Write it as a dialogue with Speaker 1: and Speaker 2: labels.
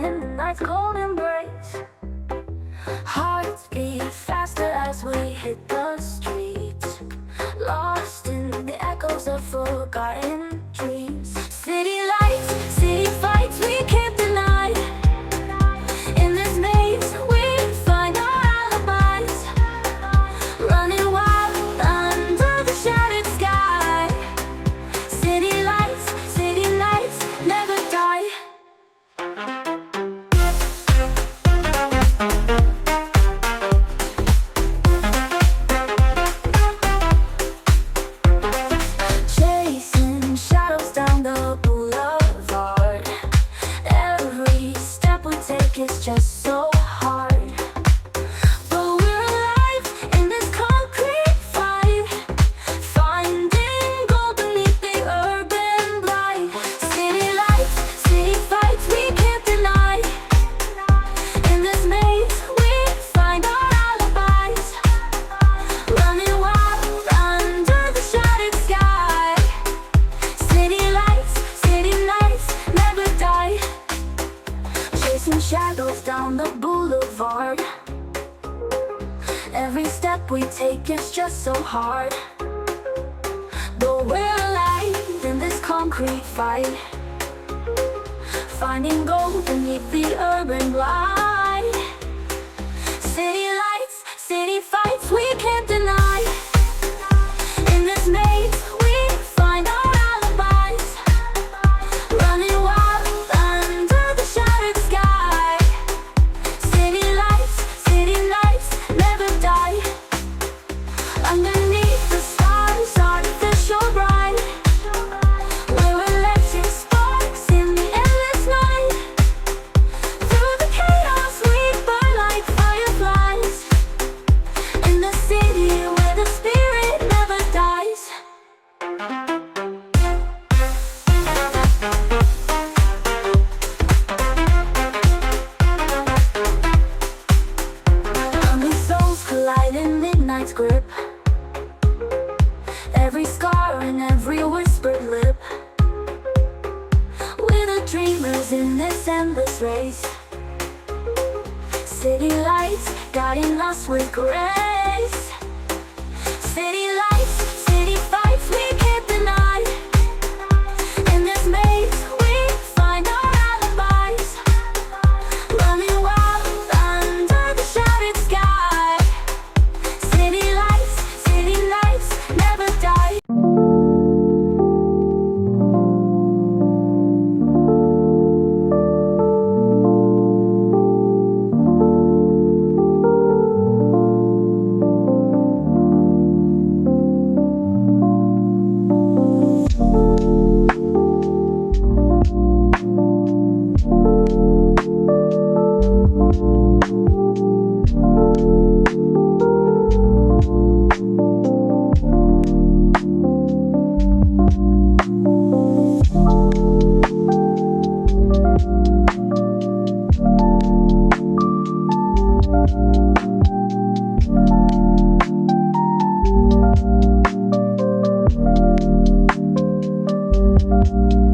Speaker 1: in the night's cold embrace. Hearts beat faster as we hit the streets, lost in the echoes of forgotten dreams. City lights, city fights, we can't deny. In this maze, we find our alibis, running wild under the shattered sky. City lights, never die. Chasing shadows down the boulevard. Every step we take is just so hard. But we're alive in this concrete fight, finding gold beneath the urban blight. City lights, city fights, we can't deny. In this maze, we find our alibis, running wild under the shattered sky. City lights, never die. Chasing shadows down the boulevard. Every step we take is just so hard. Though we're alive in this concrete fight, finding gold beneath the urban light. City fights, we can't deny. In this maze, we find our alibis, running wild under the shattered sky. City lights, never die. Underneath the stars, artificial bright, we're electric sparks in the endless night. Through the chaos, we burn like fireflies, in the city where the spirit never dies. Hungry souls collide in midnight's grip, every scar and every whispered lip. We're the dreamers in this endless race. City lights guiding us with grace. City fights, we can't deny. In this maze, we find our alibis, running wild under the shattered sky. City lights, never die. Thank you.